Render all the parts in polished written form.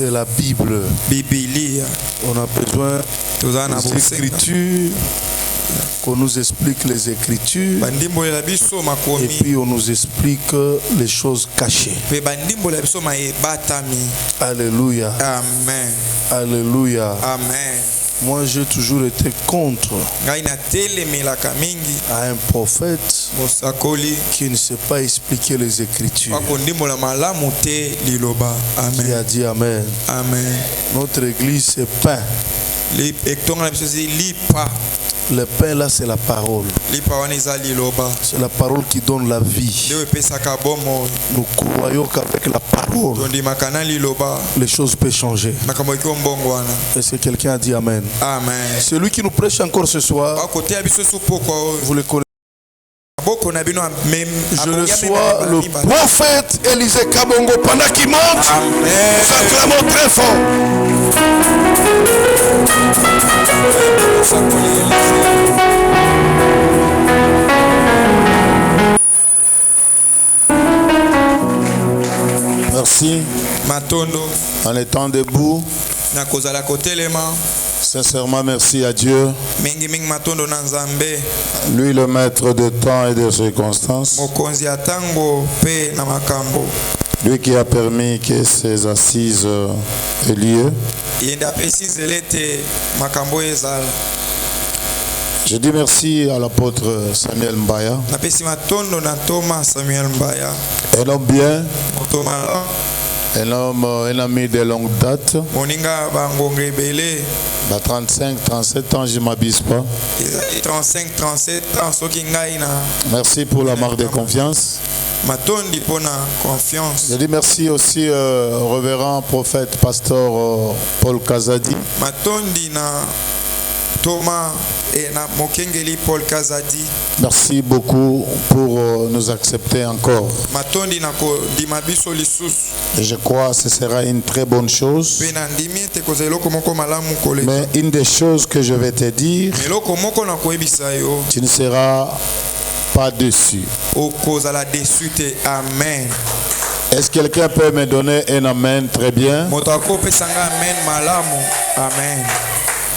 c'est la Bible. On a besoin des Écritures, qu'on nous explique les Écritures, et puis on nous explique les choses cachées. Alléluia. Amen. Alléluia. Amen. Moi, j'ai toujours été contre à un prophète qui ne sait pas expliquer les Écritures. Qui a dit Amen. Amen. Notre église, c'est pain. Le pain là, c'est la parole. C'est la parole qui donne la vie. Nous croyons qu'avec la parole, les choses peuvent changer. Est-ce que quelqu'un a dit Amen? Amen. Celui qui nous prêche encore ce soir, vous le connaissez. Je reçois le prophète Élisée Kabongo pendant qu'il monte. Nous acclamons très fort. Merci. En étant debout, sincèrement merci à Dieu, lui le maître de temps et de circonstances, lui qui a permis que ces assises aient lieu. Je dis merci à l'apôtre Samuel Mbaya, un homme bien, un ami de longue date. 35-37 ans, je ne m'abuse pas. 35-37 ans, merci pour la marque de confiance. Je dis merci aussi au révérend prophète pasteur Paul Kazadi. Merci beaucoup pour nous accepter encore. Et je crois que ce sera une très bonne chose. Mais une des choses que je vais te dire, tu ne seras pas déçu. Amen. Est-ce que quelqu'un peut me donner un amen très bien? Amen.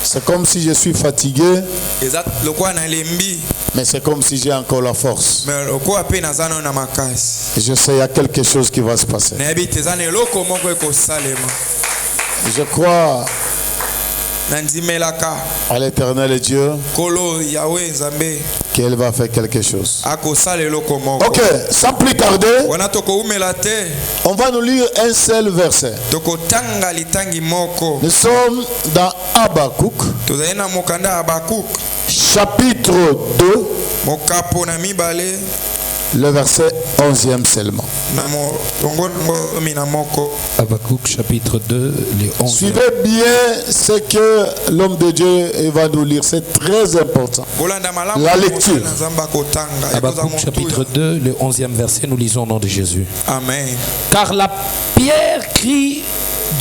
C'est comme si je suis fatigué, mais c'est comme si j'ai encore la force. Et je sais qu'il y a quelque chose qui va se passer. Je crois à l'Éternel Dieu qu'elle va faire quelque chose. Ok, sans plus tarder, on va nous lire un seul verset. Nous sommes dans Habakkuk, chapitre 2, le verset 11e seulement. Habakkuk chapitre 2, les 11. Suivez bien ce que l'homme de Dieu va nous lire, c'est très important. La lecture. Habakkuk chapitre 2, le 11e verset, nous lisons au nom de Jésus. Amen. Car la pierre crie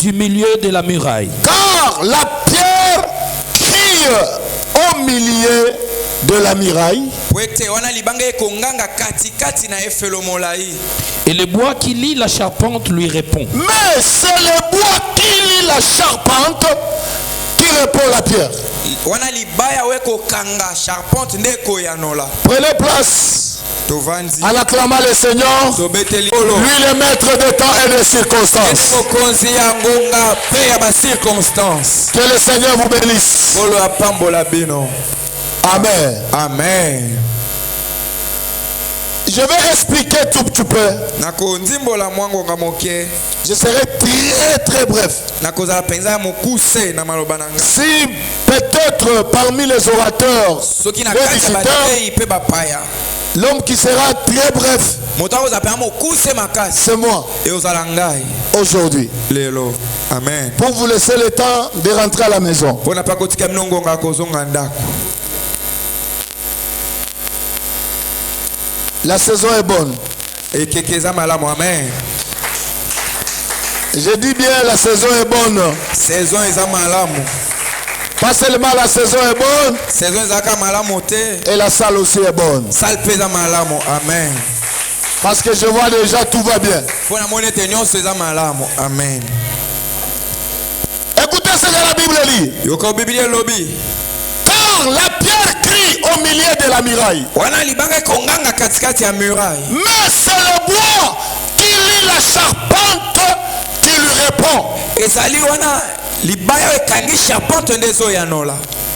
du milieu de la muraille. Car la pierre crie au milieu de la muraille. Et le bois qui lie la charpente lui répond. Mais c'est le bois qui lie la charpente qui répond à la pierre. Prenez place. En acclamant le Seigneur, lui le maître de temps et de circonstances. Que le Seigneur vous bénisse. Amen. Amen. Je vais expliquer tout petit peu. Je serai très très bref. Si peut-être parmi les orateurs, les visiteurs, l'homme qui sera très bref, c'est moi. Aujourd'hui. Amen. Pour vous laisser le temps de rentrer à la maison. La saison est bonne. Amen. Je dis bien la saison est bonne. Pas seulement la saison est bonne. Et la salle aussi est bonne. Amen. Parce que je vois déjà tout va bien. Amen. ce que la Bible dit. Car la pierre crie au milieu de la muraille. Mais c'est le bois qui lit la charpente qui lui répond.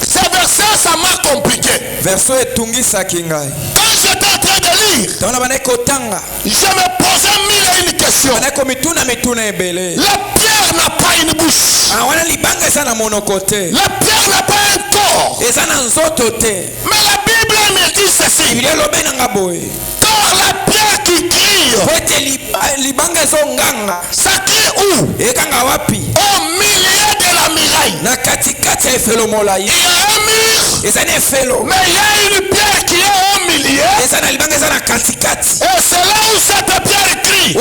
Ce verset, ça m'a compliqué. Quand j'étais en train de lire, je me posais mille et une questions. La pierre n'a pas une bouche. La pierre n'a pas un corps. Mais la Bible me dit ceci. Car la pierre qui crie, ça crie où? Au milieu de la muraille. Il y a un mur, mais il y a une pierre qui est au milieu. Et c'est là où cette pierre crie.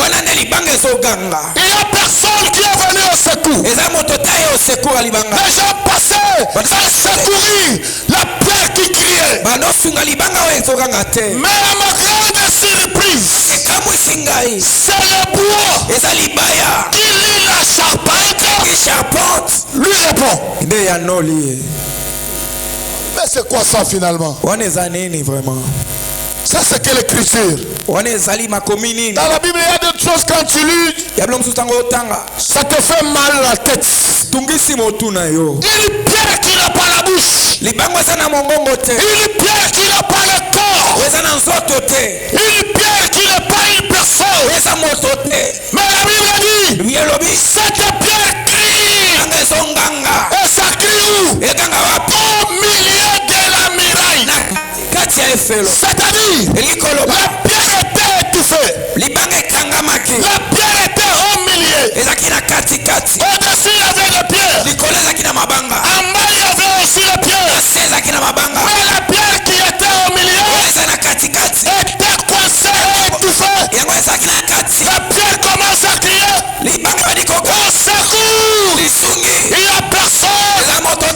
Il n'y a personne qui est venu au secours. Les gens passaient sans secourir la pierre qui criait. Mais à ma grande surprise, c'est le bois qui lit la charpente lui répond. Mais c'est quoi ça finalement? Ça c'est quelle écriture? Dans la Bible il y a d'autres choses quand tu lis, ça te fait mal la tête. Une pierre qui n'a pas la bouche. Une pierre qui n'a pas le corps. Une pierre qui n'est pas une personne. Mais la Bible dit, cette pierre crie. Et ça crie où? Au milieu de la muraille. C'est-à-dire, la pierre était étouffée. La pierre était au milieu. Au-dessus, il y avait la pierre. En bas, il y avait aussi la pierre. Mais la pierre qui était au milieu était coincée et étouffée. La pierre commence à crier. Au secours! Il n'y a personne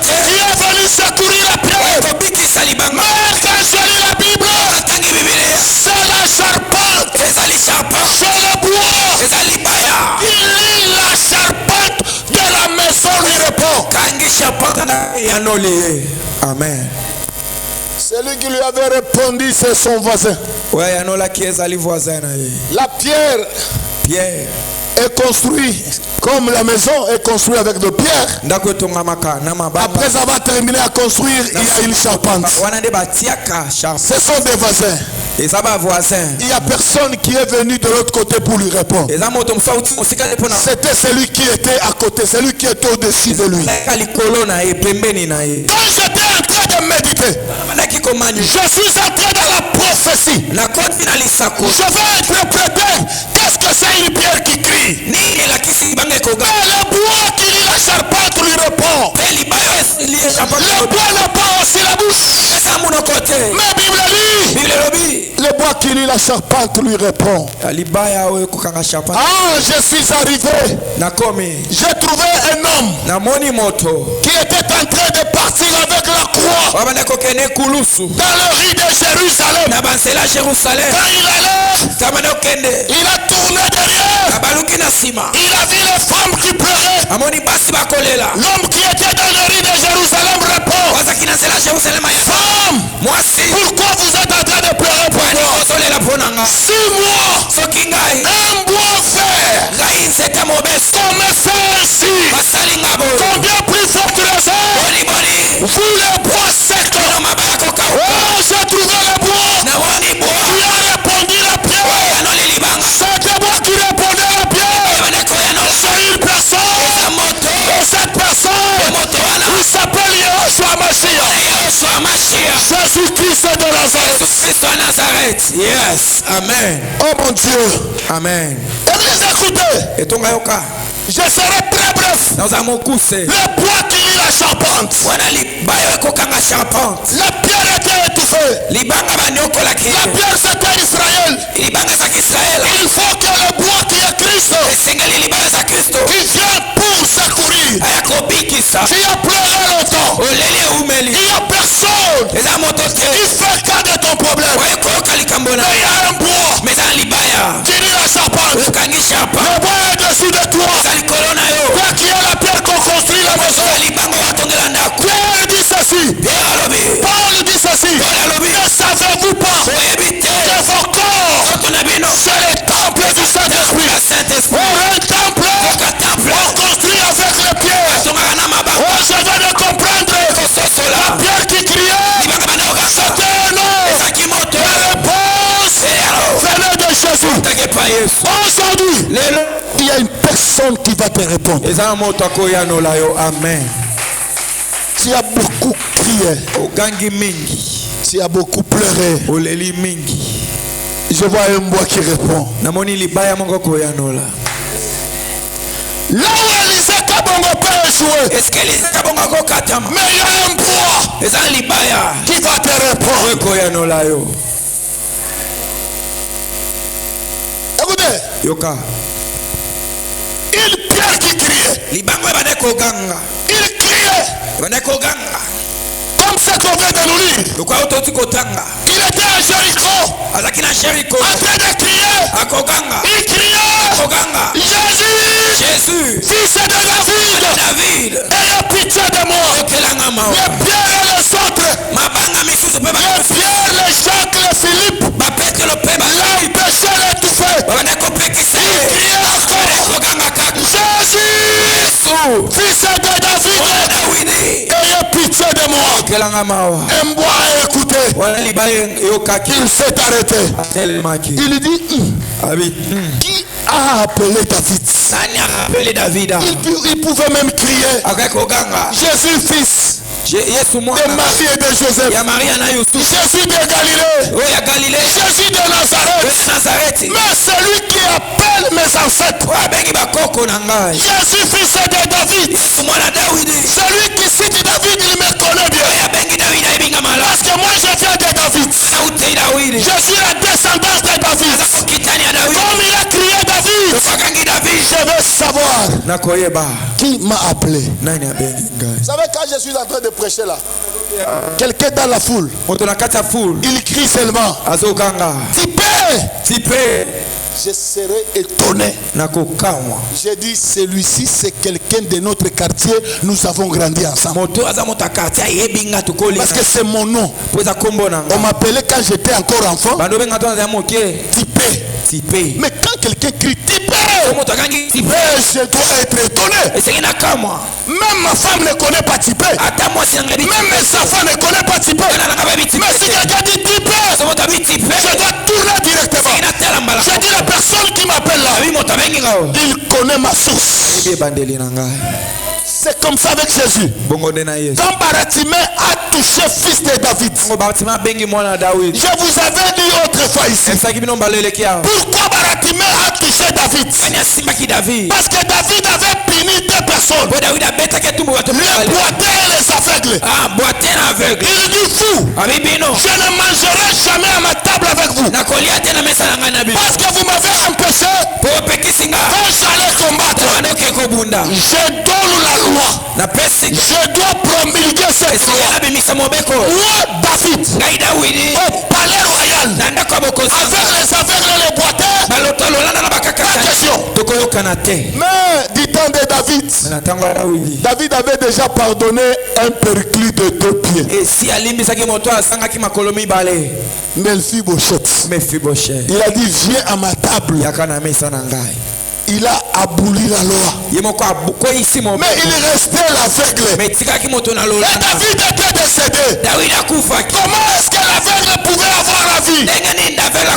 qui est venu secourir la pierre. Mais quand je lis la Bible, c'est la charpente. C'est le bois. Il lit la charpente de la maison lui répond. Amen. Celui qui lui avait répondu, c'est son voisin. La pierre est construite comme la maison est construite avec de pierres. Après avoir terminé à construire, il y a une charpente. Ce sont des voisins. Il n'y a personne qui est venu de l'autre côté pour lui répondre. C'était celui qui était à côté, celui qui était au-dessus de lui. Quand j'étais en train de méditer, je suis entré dans la prophétie. Je vais interpréter qu'est-ce que c'est une pierre qui crie. Et le bois qui lit la charpente lui répond. Le bois n'a pas aussi la bouche. Mais la Bible dit, le bois qui lit la charpente lui répond. Ah, je suis arrivé. J'ai trouvé un homme qui était en train de partir avec la croix dans le riz de Jérusalem. Quand il allait, il a tourné derrière. Il a vu les femmes qui pleuraient. L'homme qui était dans le riz de Jérusalem répond, femme, pourquoi vous êtes en train de pleurer pour moi? 6 mois, un bois vert, comme fait ainsi. Combien plus forte raison, vous les bois secs. Oh, j'ai trouvé le bois. Tu as répondu la pierre. C'est le bois qui répondait à la pierre. C'est une personne. Et cette personne, il s'appelle Yeshua Mashiach. Jésus-Christ de Nazareth. Yes. Amen. Oh mon Dieu. Amen. Église, écoutez. Je serai très bref. Le bois qui lit la charpente. La pierre était étouffée. La pierre c'était Israël. Il faut que le bois qui est Christ, qui vient pour secourir. Tu as pleuré longtemps. Il n'y a personne qui fait cas de ton problème. Mais il y a un bois qui lit la charpente. Le bois est dessus de toi. Toi qui es la pierre qu'on construit la maison. Aujourd'hui, il y a une personne qui va te répondre. Amen. Tu as beaucoup crié. Tu as beaucoup pleuré. Je vois un bois qui répond. Là où Élisée Kabongo peut échouer, mais il y a un bois qui va te répondre. Écoutez, il Pierre qui criait. Il criait. Comme ce qu'on vient de nous lire. Il était à Jéricho. En train de crier. Il criait. Jésus, fils de David, ayez pitié de moi. Les Pierre et les autres, les Pierre, les Jacques, les Philippe, l'empêcheur l'étouffé. Il criait encore. Jésus, fils de David, ayez pitié de moi. Un bois a écouté. Il s'est arrêté. Il dit, qui a appelé David? Il pouvait même crier, Jésus fils de Marie et de Joseph, Jésus de Galilée, Jésus de Nazareth. Mais celui qui appelle mes ancêtres, Jésus fils de David, celui qui cite David, il me connaît bien. Parce que moi je viens de David. Je suis la descendance de David. Comme il a crié David, je veux savoir qui m'a appelé. Vous savez, quand je suis en train de prêcher là, quelqu'un dans la foule, il crie seulement, Tipé. Je serai étonné. J'ai dit, celui-ci c'est quelqu'un de notre quartier. Nous avons grandi ensemble. Parce que c'est mon nom. On m'appelait quand j'étais encore enfant Tipé. Mais quand quelqu'un crie Tipé, je dois être étonné. Même ma femme ne connaît pas Tipé. Même mes enfants ne connaissent pas Tipé. Mais si quelqu'un dit Tipé, je dois tourner directement. Je dis, la personne qui m'appelle là, il connaît ma source. C'est comme ça avec Jésus. Quand Baratimée a touché fils de David, je vous avais dit autrefois ici, pourquoi Baratimée a touché David? Parce que David avait puni deux personnes, les boiteux et les aveugles. Il dit, fou, je ne mangerai jamais à ma table avec vous, parce que vous m'avez empêché quand j'allais combattre. Je donne la loi. Je dois promulguer cette loi. Moi, David, au palais royal, avec les aveugles et les boiteux, mais du temps de David, David avait déjà pardonné un perclus de 2 pieds. Mephibosheth. Il a dit, viens à ma table. Il a aboli la loi. Mais il restait l'aveugle. Et David était décédé. Comment est-ce que l'aveugle pouvait avoir la vie? Il devait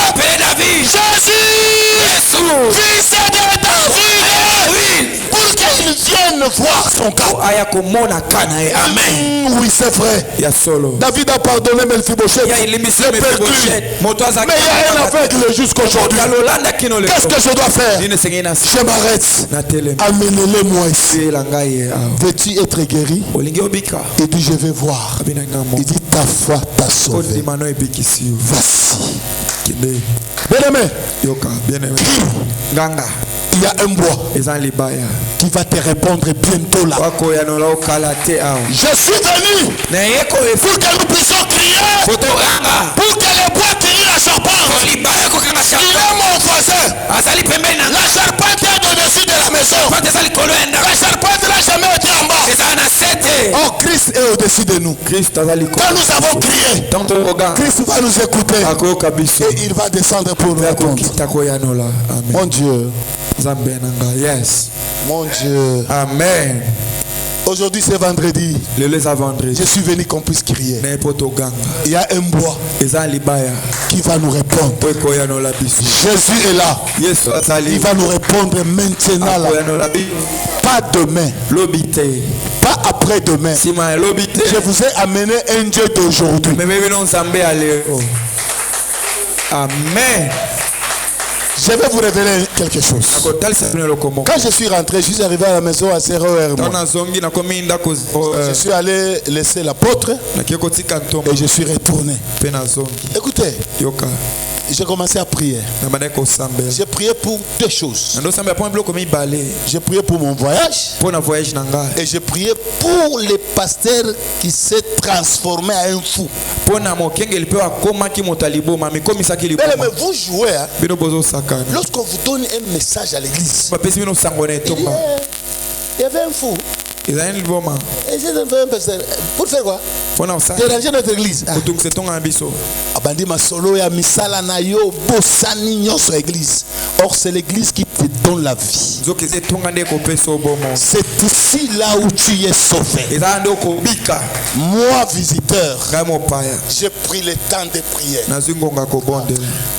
rappeler David. Jésus, fils de David, pour qu'il vienne voir son cas. Amen. Oui, c'est vrai. David a pardonné Mephibosheth. Mais il y a un aveugle jusqu'aujourd'hui. Qu'est-ce que je dois faire? Je m'arrête. Amenez-le-moi ici. Veux-tu être guéri? Il dit, je vais voir. Il dit, ta foi t'a sauvé. Voici. Bien-aimé, il y a un bois qui va te répondre bientôt là. Je suis venu pour que nous puissions crier, pour que les bois crient la charpente. Il est mon voisin. La charpente est au-dessus de la maison. La charpente n'a jamais été en bas. Oh, Christ est au-dessus de nous. Quand nous avons crié, Christ va nous écouter et il va descendre pour nous répondre. Mon Dieu. Yes. Mon Dieu. Amen. Aujourd'hui c'est vendredi. Je suis venu qu'on puisse crier. Il y a un bois qui va nous répondre. Jésus est là. Il va nous répondre maintenant. Là. Pas demain. Pas après-demain. Je vous ai amené un Dieu d'aujourd'hui. Amen. Je vais vous révéler quelque chose. Quand je suis rentré, je suis arrivé à la maison à 0h. Je suis allé laisser l'apôtre et je suis retourné. Écoutez, j'ai commencé à prier. J'ai prié pour deux choses. J'ai prié pour mon voyage. Et j'ai prié pour les pasteurs qui s'est transformé en un fou. Mais vous jouez. Hein? Lorsqu'on vous donne un message à l'église, il y avait un fou. Et pour faire quoi? Déranger notre église. Abandi masolo ya misala na yo bosani nyoso église. Or c'est l'église qui te donne la vie. C'est ici là où tu es sauvé. Moi visiteur, j'ai pris le temps de prier.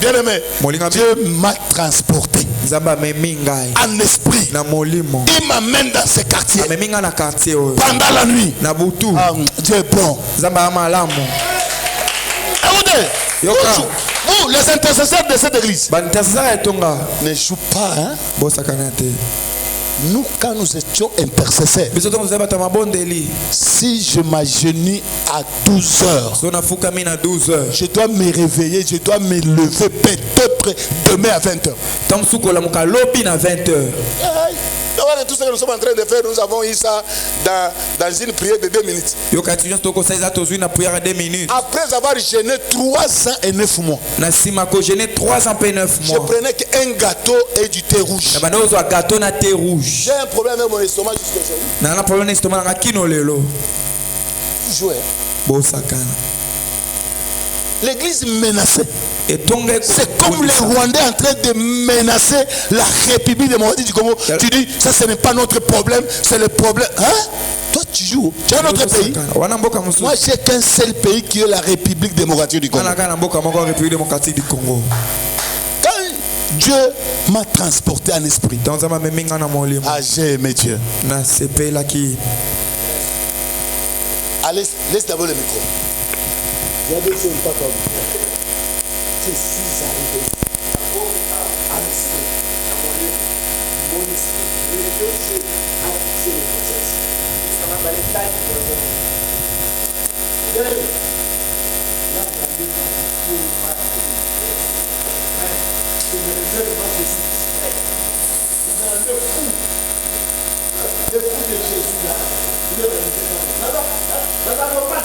Bien aimé, Dieu m'a transporté en esprit. Il m'amène dans ce quartier pendant la nuit. Dieu est bon. Vous, les intercesseurs de cette église, ne jouent pas. Hein? Nous, quand nous étions intercesseurs, si je m'agenouille à 12 heures, je dois me réveiller, je dois me lever peut-être demain à 20 heures. Tout ce que nous sommes en train de faire, nous avons eu ça dans une prière de 2 minutes. Après avoir jeûné 3 ans et 9 mois, je prenais qu'un gâteau et du thé rouge. J'ai un problème avec mon estomac jusqu'à aujourd'hui. Vous jouez. L'église menacée. C'est comme les Rwandais en train de menacer la République démocratique du Congo. Tu dis, ça ce n'est pas notre problème, c'est le problème. Hein? Toi tu joues. Tu as un autre pays. Moi j'ai qu'un seul pays qui est la République démocratique du Congo. Quand Dieu m'a transporté en esprit, j'ai aimé Dieu. Allez, laisse d'abord le micro. Il y a des choses pas comme ça. Je suis arrivé à l'esprit, mon esprit, les deux yeux a fixé le process. Ça m'a balé taille pour le temps. Là, la vie m'a dit, je me réserve devant Jésus. Dans le fou de Jésus là, il est réalisé dans le pas.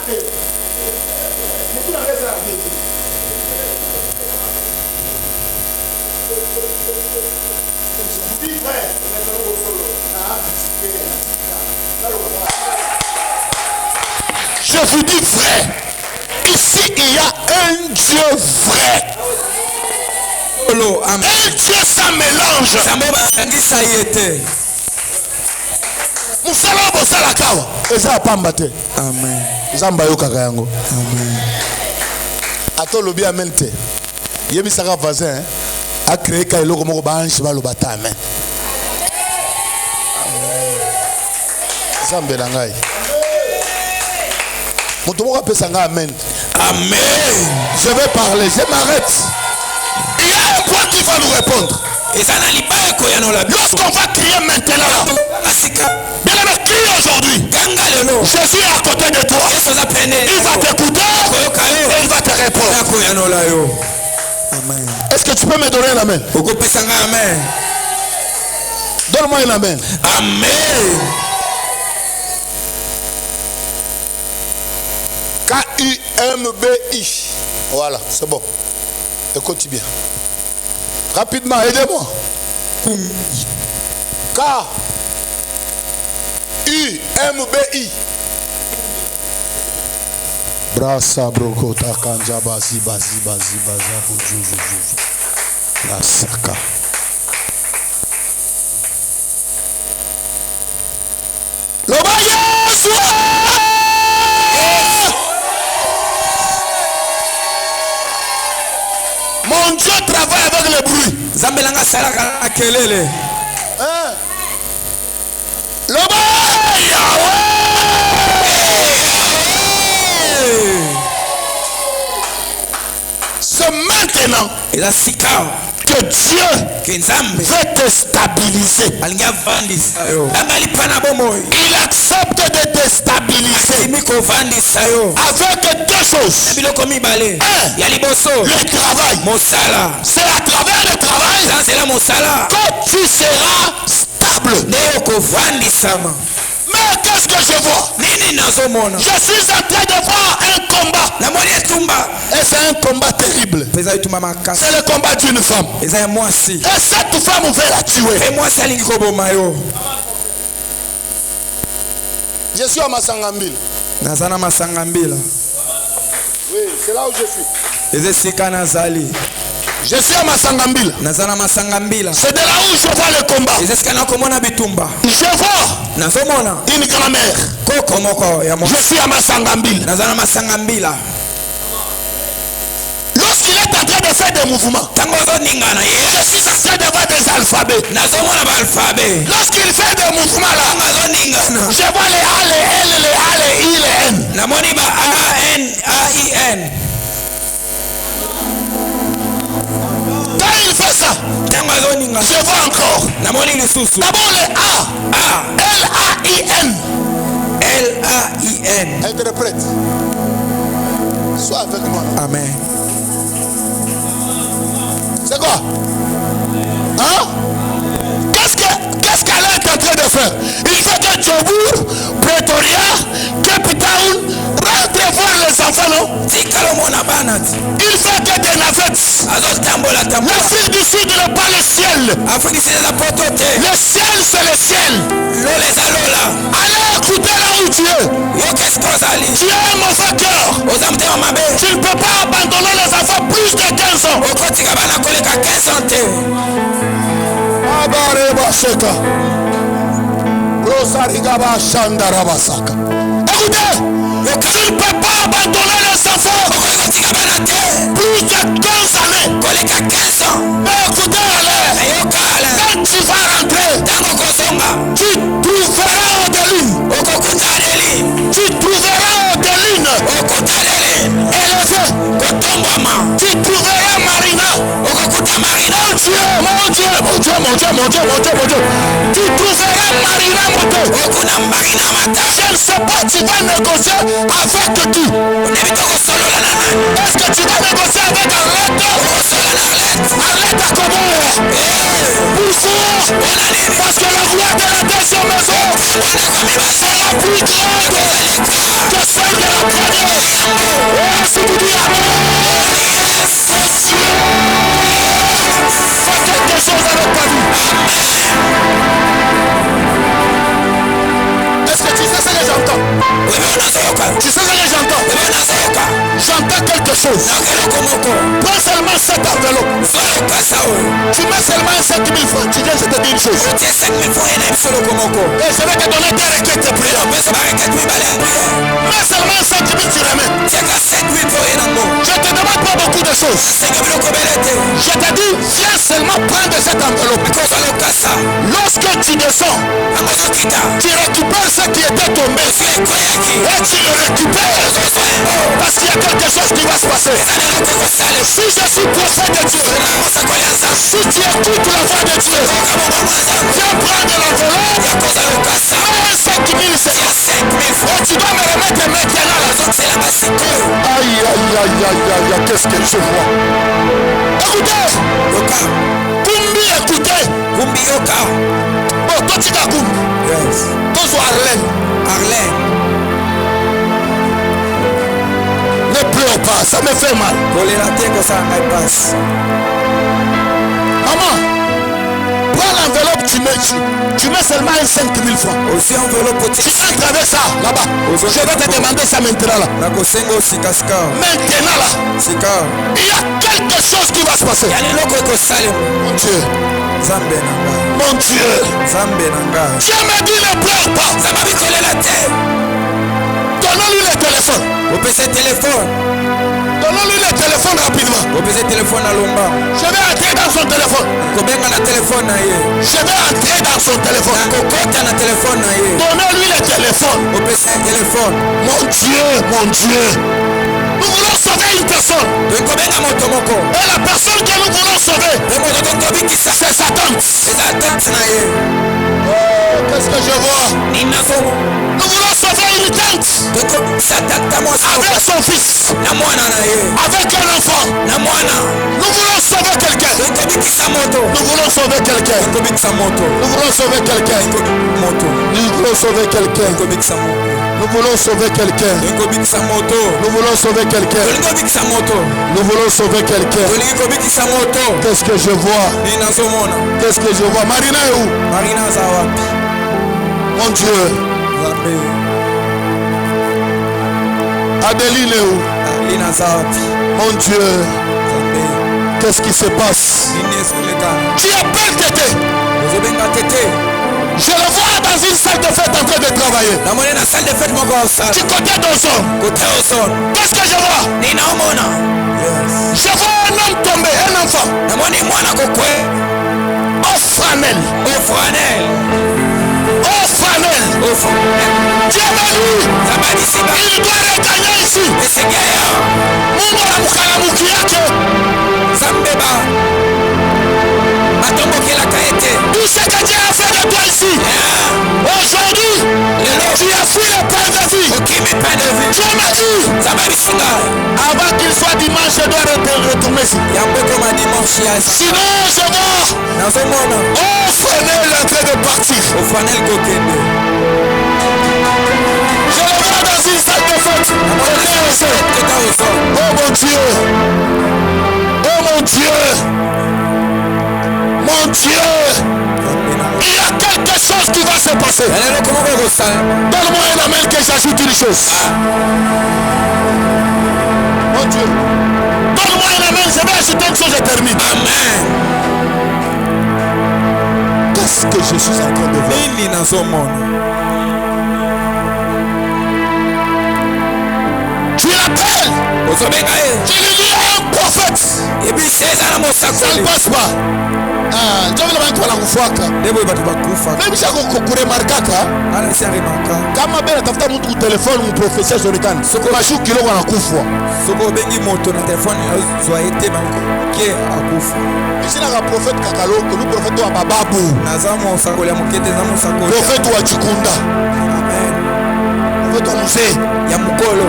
Mais tout le reste à la vie. Je vous dis vrai. Ici il y a un Dieu vrai. Un Dieu sans mélange. Amen. Ato lobi amen te. Yemi saka voisin a créé kailo comme ba cheval bata amen. Zambe na ngai. Moto moko pesa nga amen. Amen. Je vais parler, je m'arrête. Il y a un point qui va nous répondre. Lorsqu'on va crier maintenant, bien aimé, crie aujourd'hui. Jésus est à côté de toi. Il va t'écouter et il va te répondre. Amen. Est-ce que tu peux me donner un amen? Donne-moi un amen. Amen. K-U-M-B-I. Voilà, c'est bon. Écoute bien. Rapidement, aidez-moi. K-U-M-B-I. Brasa brokota kanja basi basi basi baza bujuju. La saka. Mon Dieu travaille avec le bruit. Zambelanga salaka akelele. Loba c'est maintenant que Dieu veut te stabiliser. Il accepte de te stabiliser avec deux choses. Un, le travail. C'est à travers le travail que tu seras stable. Mais qu'est-ce que je vois? Je suis en train de voir un combat. Et c'est un combat terrible. C'est le combat d'une femme. Et cette femme veut la tuer. Je suis à Masangambila. Oui, c'est là où je suis. Je suis à Masangambila. C'est de là où je vois le combat. Je vois une grand-mère. Je suis à Masangambila. Lorsqu'il est en train de faire des mouvements, je suis en train de voir des alphabets. Lorsqu'il fait des mouvements là, je vois les A, les L, les A, les I, les N. Quand il fait ça, je vois encore. D'abord les A, L-A-I-N. L-A-I-N. Interprète. Sois avec moi. Amen. C'est quoi? Hein? Qu'est-ce qu'elle est en train de faire? Il fait que Djobour, Pretoria, Cape Town rentre voir les enfants, non? Il fait que des navettes. L'Afrique du Sud n'est pas le ciel. Le ciel, c'est le ciel. Allez écouter là où tu es. Tu es un mauvais cœur. Tu ne peux pas abandonner les enfants plus de 15 ans. Écoutez, tu ne peux pas abandonner les enfants plus de 15 années. Mais écoutez, quand tu vas rentrer, tu trouveras Odeline. Tu trouveras Odeline élevée. Tu trouveras Marina. Mon Dieu. Tu trouveras Marina Moto. Je ne sais pas, tu vas négocier avec qui? Est-ce que tu vas négocier avec Arlette? Arlette à comment? Pourquoi? Parce que la gloire de la deuxième maison, c'est la plus grande que celle de la première. Si tu dis amen, fais quelque chose avec ta vie. Est-ce que tu sais ce que j'entends? Tu sais ce que j'entends? J'entends quelque chose. Prends seulement cette enveloppe. Tu mets seulement 5 000 francs. Tu viens, je te dis une chose. Et je vais te donner des requêtes de prière. Mets seulement 5 000, tu remets. Je te demande pas beaucoup de choses. Je te dis, viens seulement prendre cette enveloppe. Lorsque tu descends, tu récupères ce qui était tombé. Et tu le récupères. Parce qu'il y a quelque chose qui va se passer. Si je suis prophète de Dieu, si tu écoutes la voix de Dieu, viens prendre l'enveloppe. 5 000, c'est 5 000 francs. Tu dois me remettre maintenant là. Aïe, qu'est-ce que je vois? Écoutez, écoutez. Bon, toi tu t'as Kumbi. Yes. Toi tu Arlène. Ne pleure pas, ça me fait mal. Maman, prends l'enveloppe, tu mets seulement 5 000 francs. Aussi enveloppe, tu entres avec ça là-bas. Je vais te demander ça maintenant là. Maintenant là, il y a quelque chose qui va se passer. Mon Dieu. Mon Dieu. Dieu me dit ne pleure pas. Ton Donnons-lui le téléphone. Au PC téléphone. Donnons-lui le téléphone rapidement. Au PC téléphone à Lomba. Je vais entrer dans son téléphone. Combien on a téléphone à yé? Je vais entrer dans son téléphone. Combien on a téléphone à yé? Donnez-lui le téléphone. Au PC téléphone. Mon Dieu, mon Dieu. Nous voulons sauver une personne. Et la personne que nous voulons sauver, c'est sa tante. Oh, qu'est-ce que je vois? Nous voulons sauver une tante avec son fils, avec un enfant. Nous voulons sauver quelqu'un. Nous voulons sauver quelqu'un. Nous voulons sauver quelqu'un. Nous voulons sauver quelqu'un. Nous voulons sauver quelqu'un. Nous voulons sauver quelqu'un. Nous voulons sauver quelqu'un. Qu'est-ce que je vois? Qu'est-ce que je vois? Marina est où? Mon Dieu. Adeline est où? Mon Dieu. Qu'est-ce qui se passe? Tu appelles Tété. Je le vois dans une salle de fête en train de travailler. Du côté d'Ozon. Qu'est-ce que je vois? Je vois un homme tomber, un enfant. Au flanel. Dieu m'a dit, il doit regagner ici. Tout ce que Dieu a fait de toi ici, aujourd'hui, tu as fui le pain de vie. Dieu m'a dit, avant qu'il soit dimanche, je dois retourner ici. Sinon, je vois Flanel est en train de partir. Je le vois dans une salle de fête. Oh mon Dieu. Oh mon Dieu. Mon Dieu. Il y a quelque chose qui va se passer. Donne-moi un amen que j'ajoute une chose. Mon Dieu. Donne-moi un amen, je vais ajouter une chose et termine. Amen. Qu'est-ce que je suis en train de voir? Tu l'appelles. Tu lui dis un prophète. Ça ne passe pas. Même si on markaka kama bela tafuta mtu telefone mprofesia zonekana mashu kiloko anakufa soko bengi moto na telefone zoaite ke akufa isina ka prophète kakaloko lu prophète wa bababu nazamo sakole ya mukete zamo sakole prophète wa chikunda amen prophète wa muse ya mukolo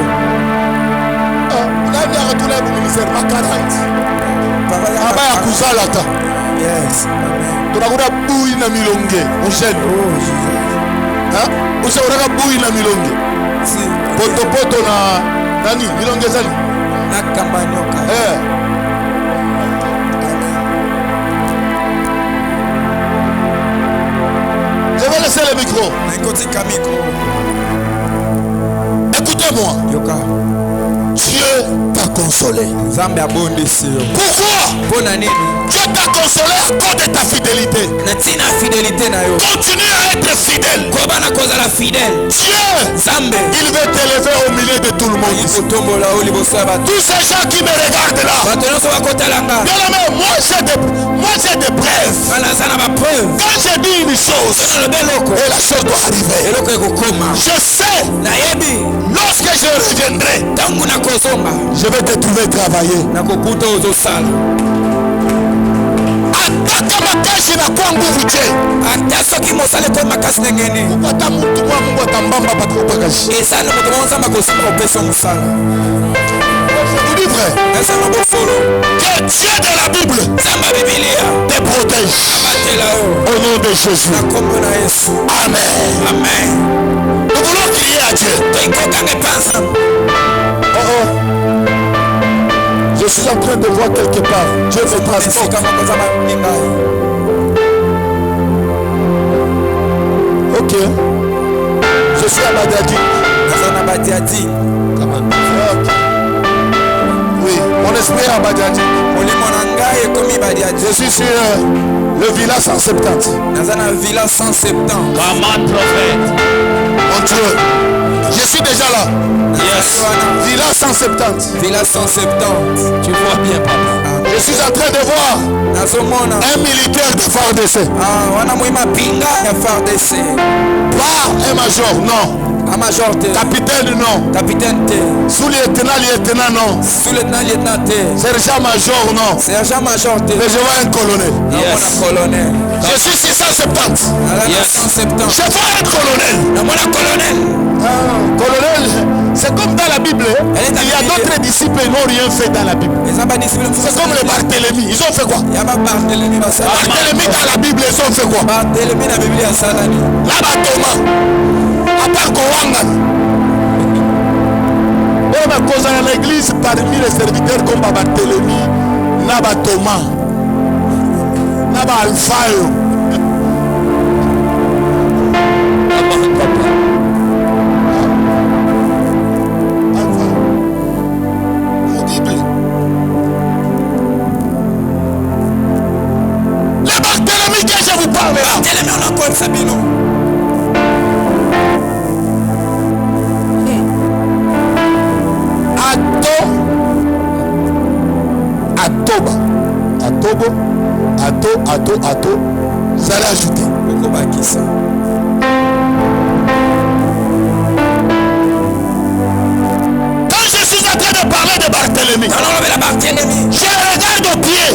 nani akatula mu ministère makarant aba ya kuzala ta yes amen tunakuna bui na milonge osheni use uraka bui na milonge poto na nani milonge zali na kambanyoka je vais laisser le micro. Écoutez-moi. Dieu t'a consolé. Pourquoi? Dieu t'a consolé à cause de ta fidélité. Continue à être fidèle. Dieu, il veut t'élever au milieu de tout le monde. Tous ces gens qui me regardent là. Moi j'ai des preuves. Quand j'ai dit une chose, et la chose doit arriver. Je sais, lorsque je reviendrai, je vais te trouver travailler. Ataka makashi na kwa nguvu je. Atasoki mosale kwa makasi ngeni. Kupata mtu mwa Mungu atambamba patropakashi. Esana mtu mwanza makosi kwa pesa musala. Je dis vrai. Esana bofolo. Que Dieu de la Bible, te protège. Au nom de Jésus. Amen. Amen. Nous voulons crier à Dieu. Je suis en train de voir quelque part. Dieu me transporte. Ok. Je suis à Badiadi. Oui, mon esprit est à Badiadi. Je suis sur le village 170. Mon Dieu. Je suis déjà là. Yes. Villa 170. Villa 170. Tu vois bien, papa. Je suis en train de voir un militaire de FARDC. Pas un major, non. Un major, capitaine, non. Capitaine, sous-lieutenant, lieutenant, non. Sous-lieutenant, lieutenant, sergent major, non. Sergent major, mais je vois un colonel. Yes. Colonel. Je suis 670. Yes. 170. Je vois un colonel. Colonel. Colonel, c'est comme dans la Bible. Il y a d'autres disciples qui n'ont rien fait dans la Bible. C'est comme les Barthélemy. Ils ont fait quoi? Barthélemy dans la Bible, ils ont fait quoi? Barthélemy dans la Bible, là-bas, Thomas. À part Kowanga. On a causé à l'église parmi les serviteurs comme Barthélemy, Naba Thomas, Naba Alphayo. Les Barthélemy que je vous parle là. Barthélemy, on a quoi de Sabino? Ato, vous allez ajouter. Quand je suis en train de parler de Barthélemy, je regarde au pied.